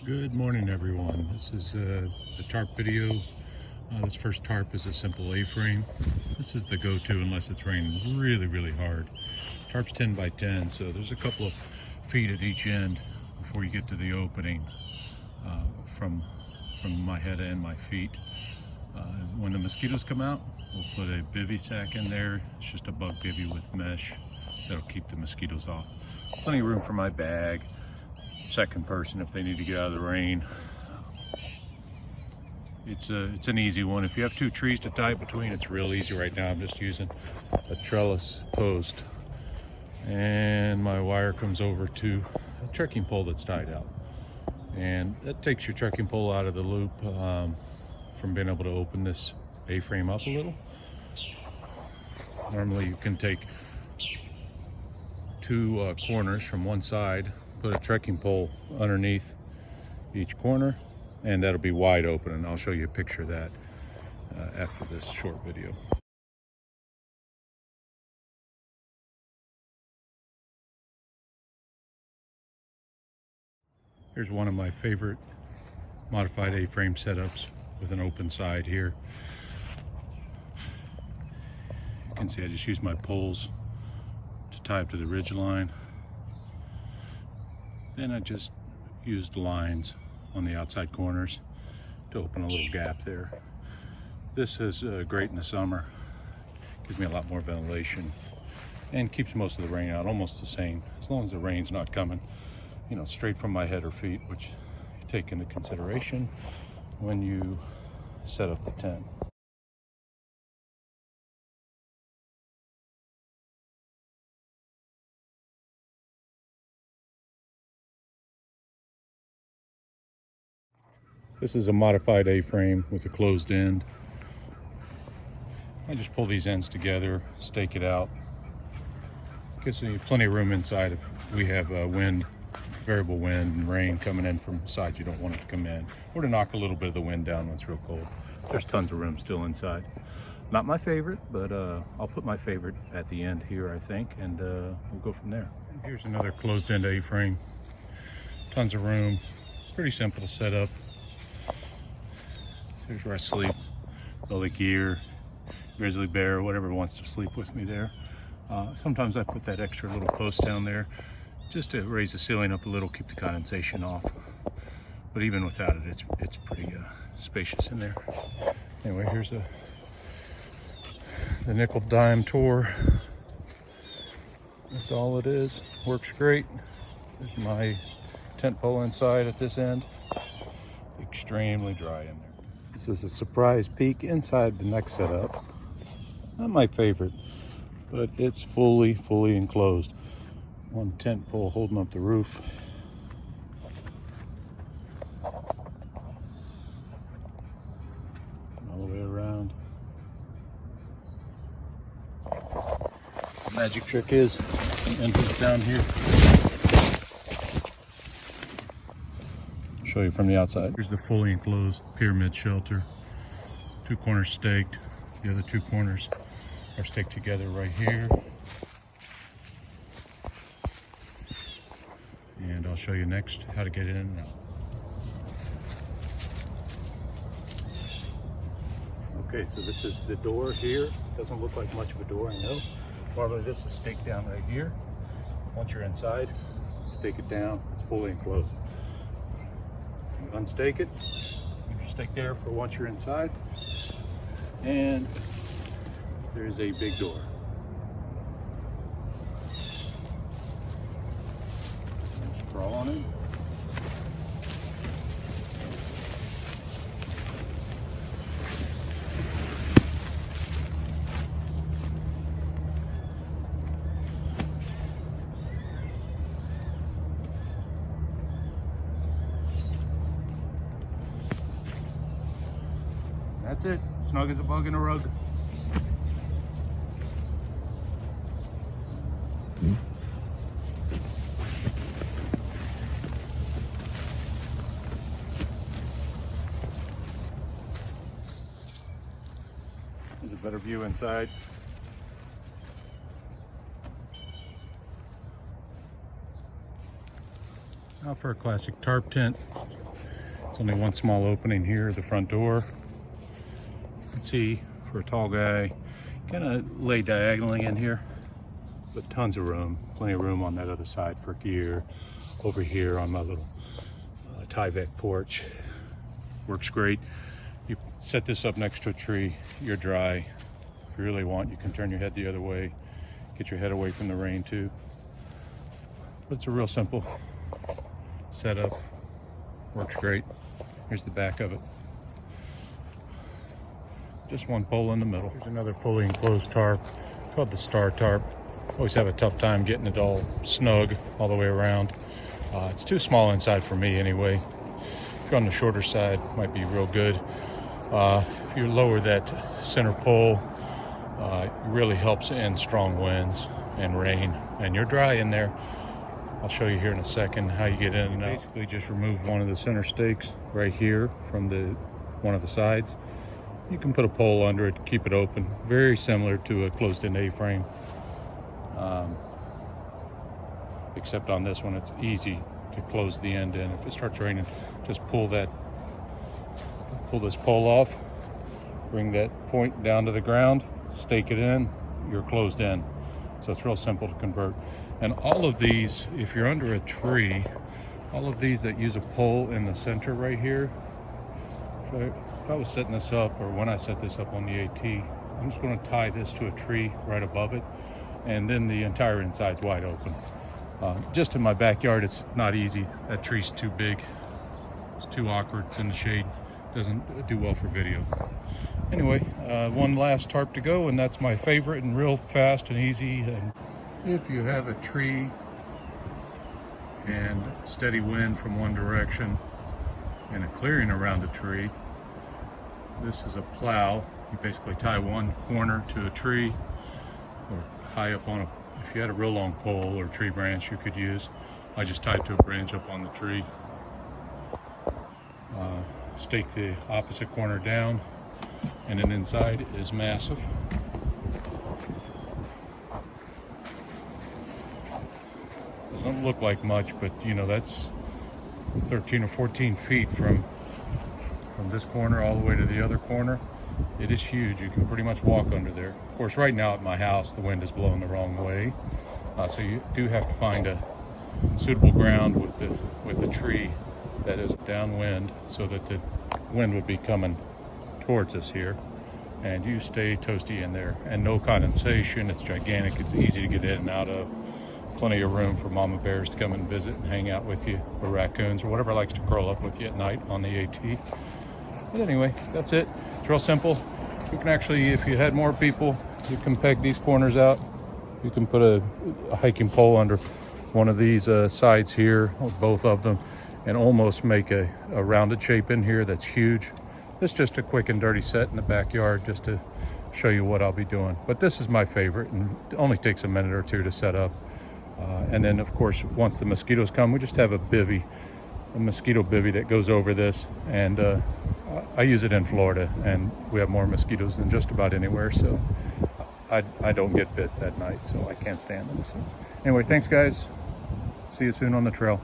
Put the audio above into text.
Good morning, everyone. This is the tarp video. This first tarp is a simple A-frame. This is the go-to unless it's raining really hard. Tarp's 10 by 10, so there's a couple of feet at each end before you get to the opening from my head and my feet. When the mosquitoes come out, we'll put a bivy sack in there. It's just a bug bivy with mesh that'll keep the mosquitoes off. Plenty of room for my bag. Second person if they need to get out of the rain. It's an easy one. If you have two trees to tie it between, it's real easy. Right now I'm just using a trellis post, and my wire comes over to a trekking pole that's tied out, and that takes your trekking pole out of the loop from being able to open this A-frame up a little. Normally you can take two corners from one side, put a trekking pole underneath each corner, and that'll be wide open, and I'll show you a picture of that after this short video. Here's one of my favorite modified A-frame setups with an open side here. You can see I just used my poles to tie up to the ridge line. Then I just used lines on the outside corners to open a little gap there. This is great in the summer. Gives me a lot more ventilation and keeps most of the rain out, almost the same, as long as the rain's not coming, you know, straight from my head or feet, which you take into consideration when you set up the tent. This is a modified A-frame with a closed end. I just pull these ends together, stake it out. Gives you plenty of room inside if we have wind, variable wind and rain coming in from sides you don't want it to come in, or to knock a little bit of the wind down when it's real cold. There's tons of room still inside. Not my favorite, but I'll put my favorite at the end here, I think, and we'll go from there. Here's another closed end A-frame. Tons of room, pretty simple to set up. Here's where I sleep. Belly gear, grizzly bear, whatever wants to sleep with me there. Sometimes I put that extra little post down there just to raise the ceiling up a little, keep the condensation off. But even without it, it's pretty spacious in there. Anyway, here's the nickel dime tour. That's all it is. Works great. There's my tent pole inside at this end. Extremely dry in there. This is a surprise peek inside the next setup. Not my favorite, but it's fully enclosed. One tent pole holding up the roof. All the way around. The magic trick is the entrance down here. Show you from the outside. Here's the fully enclosed pyramid shelter. Two corners staked. The other two corners are staked together right here. And I'll show you next how to get in and out. Okay, so this is the door here. Doesn't look like much of a door, I know. Normally this is staked down right here. Once you're inside, stake it down. It's fully enclosed. Unstake it, leave your stake there for once you're inside, and there's a big door. Just crawl on in. That's it. Snug as a bug in a rug. There's a better view inside. Now for a classic tarp tent. There's only one small opening here, the front door. You can see for a tall guy, kind of lay diagonally in here, but tons of room, plenty of room on that other side for gear. Over here on my little Tyvek porch, works great. You set this up next to a tree, you're dry. If you really want, you can turn your head the other way, get your head away from the rain too. But it's a real simple setup, works great. Here's the back of it. Just one pole in the middle. Here's another fully enclosed tarp called the Star Tarp. Always have a tough time getting it all snug all the way around. It's too small inside for me anyway. If you're on the shorter side, might be real good. If you lower that center pole, it really helps in strong winds and rain. And you're dry in there. I'll show you here in a second how you get in and out. Basically just remove one of the center stakes right here from one of the sides. You can put a pole under it to keep it open. Very similar to a closed-in A-frame. Except on this one, it's easy to close the end in. If it starts raining, just pull this pole off, bring that point down to the ground, stake it in, you're closed in. So it's real simple to convert. And all of these, if you're under a tree, all of these that use a pole in the center right here, if I was setting this up, or when I set this up on the AT, I'm just going to tie this to a tree right above it, and then the entire inside's wide open. Just in my backyard, it's not easy. That tree's too big. It's too awkward. It's in the shade. Doesn't do well for video. Anyway, one last tarp to go, and that's my favorite and real fast and easy. And if you have a tree and steady wind from one direction and a clearing around a tree, this is a plow. You basically tie one corner to a tree or high up on if you had a real long pole or tree branch you could use. I just tied to a branch up on the tree. Stake the opposite corner down, and then inside is massive. Doesn't look like much, but you know, that's 13 or 14 feet from this corner all the way to the other corner. It is huge. You can pretty much walk under there. Of course, right now at my house, the wind is blowing the wrong way, so you do have to find a suitable ground with a tree that is downwind, so that the wind would be coming towards us here, and you stay toasty in there, and no condensation. It's gigantic. It's easy to get in and out of. Plenty of room for mama bears to come and visit and hang out with you, or raccoons, or whatever likes to curl up with you at night on the AT. But anyway, that's it. It's real simple. You can actually, if you had more people, you can peg these corners out. You can put a hiking pole under one of these sides here, or both of them, and almost make a rounded shape in here that's huge. This is just a quick and dirty set in the backyard just to show you what I'll be doing. But this is my favorite, and it only takes a minute or two to set up. And then, of course, once the mosquitoes come, we just have a mosquito bivvy that goes over this. And I use it in Florida, and we have more mosquitoes than just about anywhere. So I don't get bit at night, so I can't stand them. So anyway, thanks, guys. See you soon on the trail.